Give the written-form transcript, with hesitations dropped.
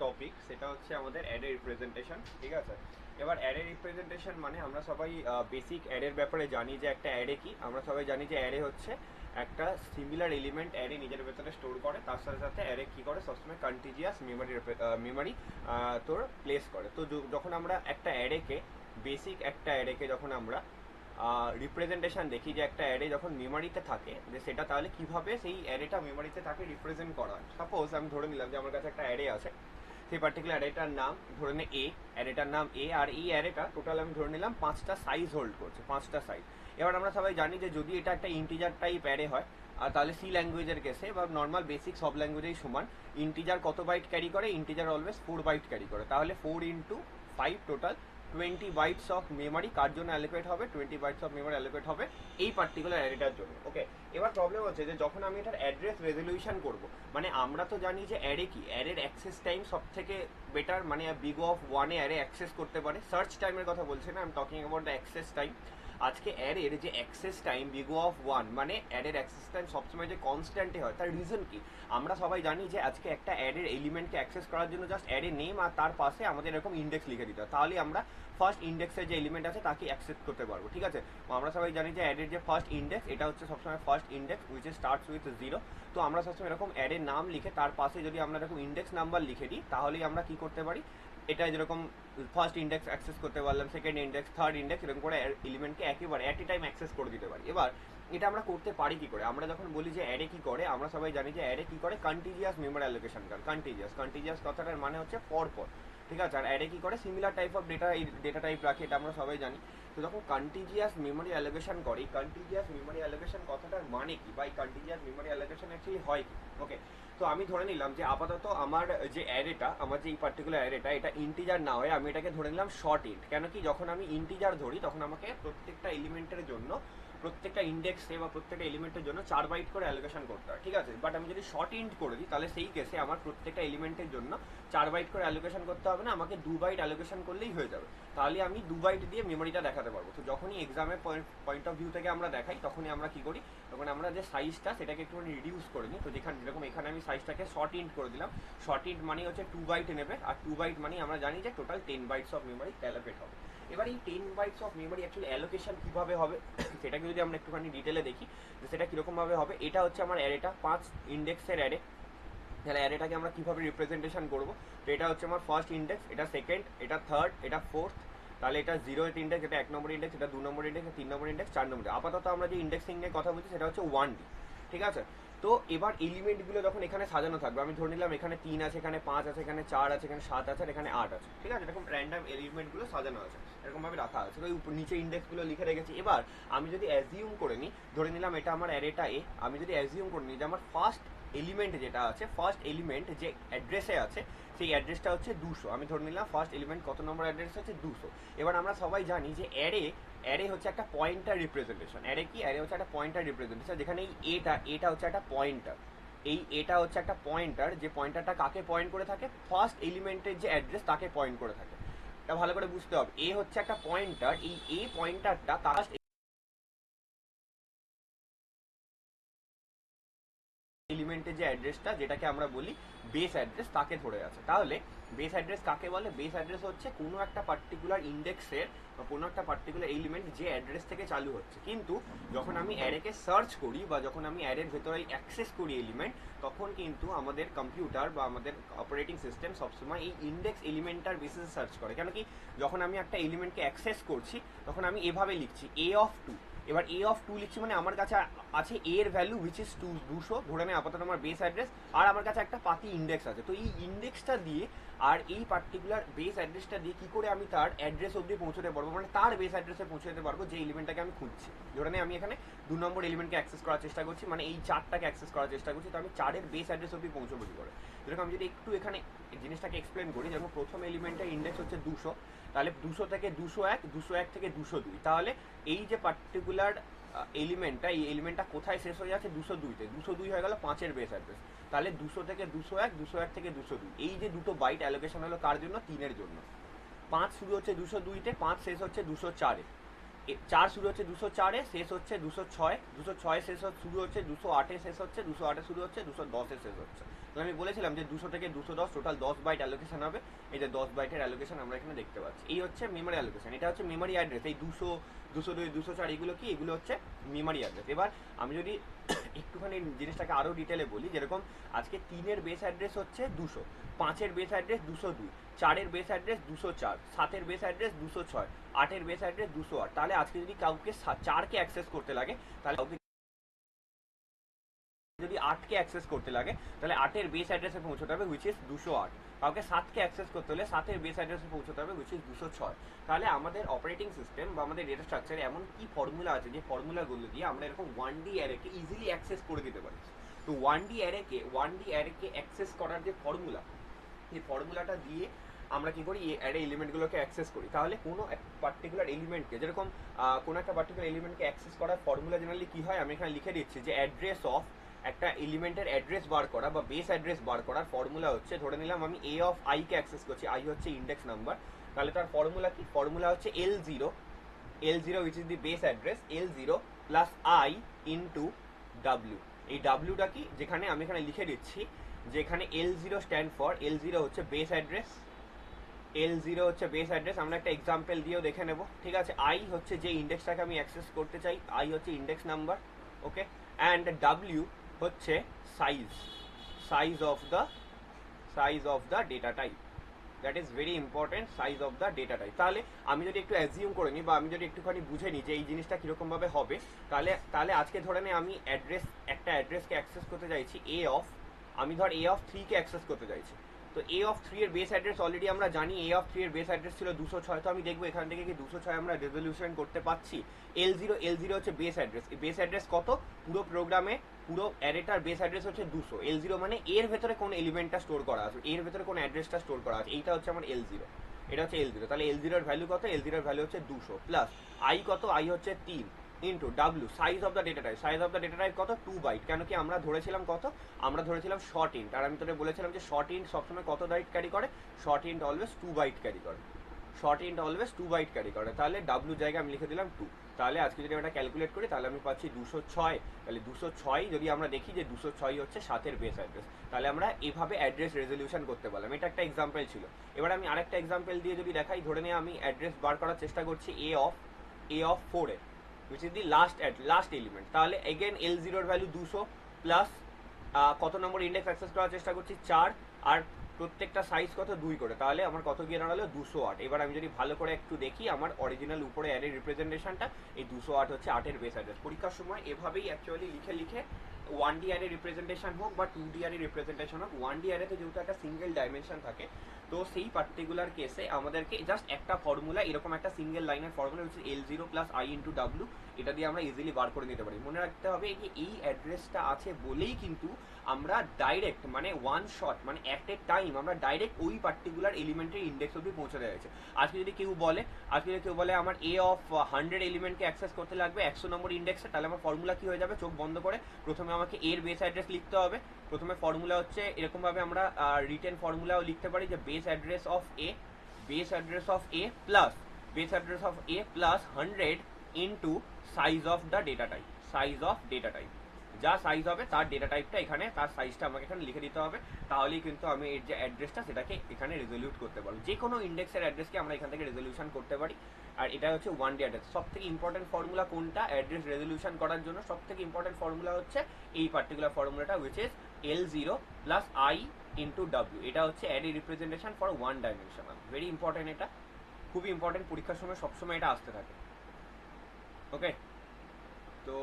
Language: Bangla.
টপিক, সেটা হচ্ছে আমাদের অ্যাডে রিপ্রেজেন্টেশন। ঠিক আছে, এবার অ্যাডে রিপ্রেজেন্টেশন মানে আমরা সবাই বেসিক অ্যাডের ব্যাপারে জানি যে একটা অ্যাডে কি। আমরা সবাই জানি যে অ্যাডে হচ্ছে একটা সিমিলার এলিমেন্ট অ্যারে নিজের ভেতরে স্টোর করে, তার সাথে সাথে অ্যারে কী করে সবসময় কন্টিজিয়াস মেমোরি তোর প্লেস করে। তো যখন আমরা একটা অ্যারেকে বেসিক একটা অ্যারেকে যখন আমরা রিপ্রেজেন্টেশন দেখি যে একটা অ্যারে যখন মেমোরিতে থাকে, যে সেটা তাহলে কিভাবে সেই অ্যারেটা মেমোরিতে তাকে রিপ্রেজেন্ট করা হয়। সাপোজ আমি ধরে নিলাম যে আমার কাছে একটা অ্যারে আছে, সেই পার্টিকুলার অ্যারেটার নাম ধরে নে এ, অ্যারেটার নাম এ, আর এই অ্যারেটা টোটাল আমি ধরে নিলাম 5টা সাইজ হোল্ড করছে, 5টা সাইজ। এবার আমরা সবাই জানি যে যদি এটা একটা ইন্টিজার টাইপ অ্যারে হয়, আর তাহলে সি ল্যাঙ্গুয়েজের কেসে বা নর্মাল বেসিক সব ল্যাঙ্গুয়েজেই সমান, ইন্টিজার কত বাইট ক্যারি করে, ইন্টিজার অলওয়েজ 4 বাইট ক্যারি করে। তাহলে 4 × 5 টোটাল 20 বাইটস অফ মেমোরি কার জন্য অ্যালোকেট হবে, 20 বাইটস অফ মেমোরি অ্যালোকেট হবে এই পার্টিকুলার অ্যারেটার জন্য। ওকে, এবার প্রবলেম হচ্ছে যে যখন আমি এটার অ্যাড্রেস রেজলিউশন করব, মানে আমরা তো জানি যে অ্যারে কি, অ্যারের অ্যাক্সেস টাইম সব থেকে বেটার, মানে বিগ অফ 1-এ অ্যারে অ্যাক্সেস করতে পারে। সার্চ টাইমের কথা বলছি না, I am talking about the access time. আজকে অ্যারের যে অ্যাক্সেস টাইম বিগো অফ 1, মানে অ্যারের অ্যাক্সেস টাইম সবসময় যে কনস্ট্যান্টই হয়, তার রিজন কি? আমরা সবাই জানি যে আজকে একটা অ্যারের এলিমেন্টকে অ্যাক্সেস করার জন্য জাস্ট অ্যারে নেম আর তার পাশে আমাদের এরকম ইন্ডেক্স লিখে দিতে হয়, তাহলে আমরা ফার্স্ট ইন্ডেক্সের যে এলিমেন্ট আছে তাকে অ্যাক্সেস করতে পারবো। ঠিক আছে, আমরা সবাই জানি যে অ্যারের যে ফার্স্ট ইন্ডেক্স, এটা হচ্ছে সবসময় first index which starts with 0। তো আমরা সবসময় এরকম অ্যারের নাম লিখে তার পাশে যদি আমরা এরকম ইন্ডেক্স নাম্বার লিখে দিই, তাহলেই আমরা কি করতে পারি, এটা যেরকম ফার্স্ট ইন্ডেক্স অ্যাক্সেস করতে পারলাম, সেকেন্ড ইন্ডেক্স, থার্ড ইন্ডেক্স, এরকম করে এলিমেন্টকে একেবারে অ্যাট এ টাইম অ্যাক্সেস করে দিতে পারি। এবার এটা আমরা করতে পারি কি করে? আমরা যখন বলি যে অ্যারে কি করে, আমরা সবাই জানি যে অ্যারে কি করে, কন্টিজিয়াস মেমোরি অ্যালোকেশন করে। কন্টিজিয়াস কথাটার মানে হচ্ছে পরপর। ঠিক আছে, আর অ্যারে কি করে, similar type of data type রাখে, এটা আমরা সবাই জানি। তো যখন কন্টিজিয়াস মেমোরি অ্যালোকেশন করে, এই কন্টিজিয়াস মেমোরি অ্যালোকেশন কথাটার মানে কি, বা এই কন্টিজিয়াস মেমোরি অ্যালোকেশন অ্যাকচুয়ালি হয় কি? ওকে, তো আমি ধরে নিলাম যে আপাতত আমার যে অ্যারেটা, আমার যে এই পার্টিকুলার অ্যারেটা, এটা ইন্টিজার না হয়ে আমি এটাকে ধরে নিলাম শর্ট ইন্ট। কেন কি, যখন আমি ইন্টিজার ধরি তখন আমাকে প্রত্যেকটা এলিমেন্টের জন্য, প্রত্যেকটা ইন্ডেক্সে বা প্রত্যেকটা এলিমেন্টের জন্য 4 বাইট করে অ্যালোকেশন করতে হয়। ঠিক আছে, বাট আমি যদি শর্ট ইন্ট করে দিই, তাহলে সেই কেসে আমার প্রত্যেকটা এলিমেন্টের জন্য 4 বাইট করে অ্যালোকেশন করতে হবে না, আমাকে 2 বাইট অ্যালোকেশন করলেই হয়ে যাবে। তাহলে আমি 2 বাইট দিয়ে মেমোরিটা দেখাতে পারবো। তো যখনই এক্সামের পয়েন্ট অফ ভিউ থেকে আমরা দেখাই, তখনই আমরা কি করি, তখন আমরা যে সাইজটা সেটাকে একটুখানি রিডিউস করে নিই। তো যেরকম এখানে আমি সাইজটাকে শর্ট ইন্ট করে দিলাম, শর্ট ইন্ট মানে হচ্ছে 2 বাইট নেবে, আর 2 বাইট মানে আমরা জানি যে total 10 bytes of memory allocate হবে। এবার এই 10 bytes of memory actually allocation কীভাবে হবে সেটাকে যদি আমরা একটুখানি ডিটেলে দেখি, যে সেটা কীরকমভাবে হবে। এটা হচ্ছে আমার অ্যারেটা 5 ইন্ডেক্সের অ্যারে। তাহলে অ্যারেটাকে আমরা কীভাবে রিপ্রেজেন্টেশন করবো? তো এটা হচ্ছে আমার ফার্স্ট ইন্ডেক্স, এটা সেকেন্ড, এটা থার্ড, এটা ফোর্থ, তাহলে এটা 0th ইন্ডেক্স, এটা 1 নম্বর ইন্ডেক্স, এটা 2 নম্বর ইন্ডেক্স, 3 নম্বর ইন্ডেক্স, 4 নম্বর। আপাতত আমরা যে ইন্ডেক্সিং নিয়ে কথা বলছি সেটা হচ্ছে 1D। ঠিক আছে, তো এবার এলিমেন্টগুলো যখন এখানে সাজানো থাকবে, আমি ধরে নিলাম এখানে 3 আছে, এখানে 5 আছে, এখানে 4 আছে, এখানে 7 আছে, আর এখানে 8 আছে। ঠিক আছে, এরকম র্যান্ডাম এলিমেন্টগুলো সাজানো আছে, এরকমভাবে রাখা আছে। তো নিচে ইন্ডেক্সগুলো লিখে রেখেছি। এবার আমি যদি অ্যাজিউম করে নিই, ধরে নিলাম এটা আমার অ্যারেটা এ, আমি যদি অ্যাজিউম করে নিই যে আমার ফার্স্ট এলিমেন্ট যেটা আছে, ফার্স্ট এলিমেন্ট যে অ্যাড্রেসে আছে, সেই অ্যাড্রেসটা হচ্ছে 200। আমি ধরে নিলাম ফার্স্ট এলিমেন্ট কত নম্বর অ্যাড্রেস আছে, 200। এবার আমরা সবাই জানি যে অ্যারে হচ্ছে একটা পয়েন্টার রিপ্রেজেন্টেশন। অ্যারে কি, অ্যারে হচ্ছে একটা পয়েন্টার রিপ্রেজেন্টেশন, যেখানে এই এটা হচ্ছে একটা পয়েন্টার। এটা হচ্ছে একটা পয়েন্টার, যে পয়েন্টারটা কাকে পয়েন্ট করে থাকে, ফার্স্ট এলিমেন্টের যে অ্যাড্রেস তাকে পয়েন্ট করে থাকে। এটা ভালো করে বুঝতে হবে। এ হচ্ছে একটা পয়েন্টার, এই পয়েন্টারটা কাস্ট এলিমেন্টের যে অ্যাড্রেসটা, যেটাকে আমরা বলি বেস অ্যাড্রেস, তাকে ধরে আছে। তাহলে বেস অ্যাড্রেস কাকে বলে? বেস অ্যাড্রেস হচ্ছে কোনো একটা পার্টিকুলার ইন্ডেক্সের বা কোনো একটা পার্টিকুলার এলিমেন্ট যে অ্যাড্রেস থেকে চালু হচ্ছে। কিন্তু যখন আমি অ্যারেকে সার্চ করি বা যখন আমি অ্যারের ভেতরে অ্যাক্সেস করি এলিমেন্ট, তখন কিন্তু আমাদের কম্পিউটার বা আমাদের অপারেটিং সিস্টেম সবসময় এই ইন্ডেক্স এলিমেন্টটার বেসিসে সার্চ করে। কেন কি, যখন আমি একটা এলিমেন্টকে অ্যাক্সেস করছি তখন আমি এভাবে লিখছি A(2). এবার A(2) লিখছি মানে আমার কাছে আছে এর ভ্যালু উইচ ইজ 200, ধরে নেই আপাতত আমার বেস অ্যাড্রেস, আর আমার কাছে একটা পাতি ইন্ডেক্স আছে। তো এই ইন্ডেক্সটা দিয়ে আর এই পার্টিকুলার বেস অ্যাড্রেসটা দিয়ে কি করে আমি তার অ্যাড্রেস অবধি পৌঁছতে পারবো, মানে তার বেস অ্যাড্রেসে পৌঁছে যেতে পারবো যে এলিমেন্টটাকে আমি খুঁজছি। ধরে নেই আমি এখানে 2 নম্বর এলিমেন্টকে অ্যাক্সেস করার চেষ্টা করছি, মানে এই 4টাকে অ্যাক্সেস করার চেষ্টা করছি। তো আমি 4-এর বেস অ্যাড্রেস অবধি পৌঁছবো কি করে? যেরকম আমি যদি একটু এখানে জিনিসটাকে এক্সপ্লেন করি, যেমন প্রথম এলিমেন্টের ইন্ডেক্স হচ্ছে 200, তাহলে 200 থেকে 201, 201 থেকে 202, তাহলে এই যে পার্টিকুলার এলিমেন্টটা, এই এলিমেন্টটা কোথায় শেষ হয়ে যাচ্ছে, 202-তে। 202 হয়ে গেল 5-এর বেস অ্যাড্রেস। তাহলে 200 থেকে 201, 201 থেকে 202, এই যে দুটো বাইট অ্যালোকেশন হলো কার জন্য, 3-এর জন্য। 5 শুরু হচ্ছে 202-তে, 5 শেষ হচ্ছে 204-এ, 4 শুরু হচ্ছে 204-এ, শেষ হচ্ছে 206, 206 শুরু হচ্ছে 208-এ, শেষ হচ্ছে 208-এ, শুরু হচ্ছে 210-এ, শেষ হচ্ছে। তাহলে আমি বলেছিলাম যে 200 থেকে 210 টোটাল 10 বাইট অ্যালোকেশন হবে। এই যে 10 বাইটের অ্যালোকেশন আমরা এখানে দেখতে পাচ্ছি। এই হচ্ছে মেমোরি অ্যালোকেশন, এটা হচ্ছে মেমোরি অ্যাড্রেস। এই 200, 202, 204 এগুলো কি? এগুলো হচ্ছে মেমোরি অ্যাড্রেস। এবার আমি যদি একটুখানি জিনিসটাকে আরও ডিটেলে বলি, যেরকম আজকে 3-এর বেস অ্যাড্রেস হচ্ছে 200, 5-এর বেস অ্যাড্রেস 202, 4-এর বেস অ্যাড্রেস 204, 7-এর বেস অ্যাড্রেস 206, 8-এর বেস অ্যাড্রেস 208। তাহলে আজকে যদি কাউকে 4কে অ্যাক্সেস করতে লাগে, তাহলে কাউকে যদি 8কে অ্যাক্সেস করতে লাগে, তাহলে 8-এর বেস অ্যাড্রেসে পৌঁছতে হবে হুইচ ইজ 208। কাউকে 7কে অ্যাক্সেস করতে হলে 7-এর বেস অ্যাড্রেসে পৌঁছতে হবে হুইচ ইজ 206। তাহলে আমাদের অপারেটিং সিস্টেম বা আমাদের ডেটা স্ট্রাকচারে এমন কি ফর্মুলা আছে যে ফর্মুলাগুলো দিয়ে আমরা এরকম 1D অ্যারেকে ইজিলি অ্যাক্সেস করে দিতে পারি। তো 1D অ্যারেকে অ্যাক্সেস করার যে ফর্মুলা, এই ফর্মুলাটা দিয়ে আমরা কি করি? এই অ্যারে এলিমেন্টগুলোকে অ্যাক্সেস করি। তাহলে কোনো এক পার্টিকুলার এলিমেন্টকে, যেরকম কোনো একটা পার্টিকুলার এলিমেন্টকে অ্যাক্সেস করার ফর্মুলা জেনারেলি কি হয়, আমি এখানে লিখে দিচ্ছি যে অ্যাড্রেস অফ একটা এলিমেন্টের অ্যাড্রেস বার করা বা বেস অ্যাড্রেস বার করার ফর্মুলা হচ্ছে, ধরে নিলাম আমি এ অফ আই কে অ্যাক্সেস করছি, আই হচ্ছে ইন্ডেক্স নাম্বার, তাহলে তার ফর্মুলা কি? ফর্মুলা হচ্ছে L0 which is the base address, L0 plus I into W. এই ডাব্লিউটা কি? যেখানে আমি এখানে লিখে দিচ্ছি যে এখানে L0 স্ট্যান্ড ফর, L0 হচ্ছে বেস অ্যাড্রেস, L0 হচ্ছে বেস অ্যাড্রেস। আমরা একটা এক্সাম্পল দিয়েও দেখে নেব, ঠিক আছে? আই হচ্ছে যে ইন্ডেক্সটাকে আমি অ্যাক্সেস করতে চাই, আই হচ্ছে index number, okay. And W হচ্ছে size of the data type. That is very important, size of the data type. তাহলে আমি যদি একটু অ্যাজিউম করে নিই বা আমি যদি একটুখানি বুঝে নিই যে এই জিনিসটা কীরকমভাবে হবে, তাহলে আজকে ধরে নিই আমি একটা অ্যাড্রেসকে অ্যাক্সেস করতে চাইছি আমি ধর A3 কে অ্যাক্সেস করতে চাইছি। তো A3 এর বেস অ্যাড্রেস অলরেডি আমরা জানি, A3 এর বেস অ্যাড্রেস ছিল 206। তো আমি দেখবো এখান থেকে কি 206 আমরা রেজলিউশন করতে পারছি। L0 হচ্ছে বেস অ্যাড্রেস, এই বেস অ্যাড্রেস কত? পুরো প্রোগ্রামে পুরো অ্যারেটার বেস অ্যাড্রেস হচ্ছে 200। L0 মানে এর ভেতরে কোন এলিমেন্টটা স্টোর করা আছে, এর ভেতরে কোন অ্যাড্রেসটা স্টোর করা আছে, এইটা হচ্ছে আমার L0, এটা হচ্ছে L0। তাহলে L0 এর ভ্যালু কত? L0 এর ভ্যালু হচ্ছে 200 প্লাস আই কত? আই হচ্ছে 3 into W, size of the data type. Size of the data type কত? 2 বাইট। কেন কি আমরা ধরেছিলাম কত? আমরা ধরেছিলাম শর্ট ইন্ট, আর আমি তোদের বলেছিলাম যে শর্ট ইন্ট সবসময় কত বাইট ক্যারি করে? Short int always 2 byte carry করে, short int always 2 byte carry করে। তাহলে ডাব্লিউ জায়গায় আমি লিখে দিলাম 2। তাহলে আজকে যদি আমরা ক্যালকুলেট করি তাহলে আমি পাচ্ছি 206। তাহলে 206 যদি আমরা দেখি যে 206 হচ্ছে 7-এর বেস অ্যাড্রেস, তাহলে আমরা এভাবে অ্যাড্রেস রেজলিউশন করতে পারলাম। এটা একটা এক্সাম্পল ছিল। এবার আমি আরেকটা এক্সাম্পল দিয়ে যদি দেখাই, ধরে নিয়ে আমি অ্যাড্রেস বার করার চেষ্টা করছি এ অফ 4 এর, which is the last element। তাহলে again L0 এর ভ্যালু 200 প্লাস কত নম্বর ইন্ডেক্স অ্যাক্সেস করার চেষ্টা করছি? 4, আর প্রত্যেকটা সাইজ কত? 2 করে। তাহলে আমার কত গিয়ে দাঁড়ালো? 208। এবার আমি যদি ভালো করে একটু দেখি আমার অরিজিনাল উপরে অ্যারে রিপ্রেজেন্টেশনটা, এই 208 হচ্ছে 8-এর বেস অ্যাড্রেস। পরীক্ষার সময় এভাবেই অ্যাকচুয়ালি লিখে 1D অ্যারে রিপ্রেজেন্টেশন হোক বা 2D অ্যারে রিপ্রেজেন্টেশন হোক, 1D অ্যারেতে যেহেতু একটা সিঙ্গেল ডাইমেনশন থাকে, তো সেই পার্টিকুলার কেসে আমাদেরকে জাস্ট একটা ফর্মুলা, এরকম একটা সিঙ্গেল লাইনের ফর্মুলা হচ্ছে L0 plus I into W, এটা দিয়ে আমরা ইজিলি বার করে নিতে পারি। মনে রাখতে হবে যে এই অ্যাড্রেসটা আছে বলেই কিন্তু আমরা ডাইরেক্ট মানে ওয়ান শট মানে অ্যাট এ টাইম আমরা ডাইরেক্ট ওই পার্টিকুলার এলিমেন্টের ইন্ডেক্স অবধি পৌঁছাতে যাচ্ছে। আজকে যদি কেউ বলে আমার এ অফ 100 এলিমেন্টকে অ্যাক্সেস করতে লাগবে 100 নম্বর ইন্ডেক্সে, তাহলে আমার ফর্মুলা কি হয়ে যাবে? চোখ বন্ধ করে প্রথমে আমাকে এর বেস অ্যাড্রেস লিখতে হবে। প্রথমে ফর্মুলা হচ্ছে এরকমভাবে আমরা রিটেন ফর্মুলাও লিখতে পারি যে base address of A plus 100 into size of data type. যা সাইজ হবে তার ডেটা টাইপটা এখানে, তার সাইজটা আমাকে এখানে লিখে দিতে হবে। তাহলেই কিন্তু আমি এর যে অ্যাড্রেসটা সেটাকে এখানে রেজলিউট করতে পারবো। যে কোনো ইন্ডেক্সের অ্যাড্রেসকে আমরা এখান থেকে রেজলিউশন করতে পারি। আর এটা হচ্ছে 1D অ্যাড্রেস। সব থেকে ইম্পর্টেন্ট ফর্মুলা কোনটা অ্যাড্রেস রেজলিউশন করার জন্য? সব থেকে ইম্পর্টেন্ট ফর্মুলা হচ্ছে এই পার্টিকুলার ফর্মুলাটা, which is L0 plus I into W. এটা হচ্ছে array representation for 1 dimensional. Very important, এটা খুবই ইম্পর্টেন্ট, পরীক্ষার সময় সবসময় এটা আসতে থাকে। ওকে, তো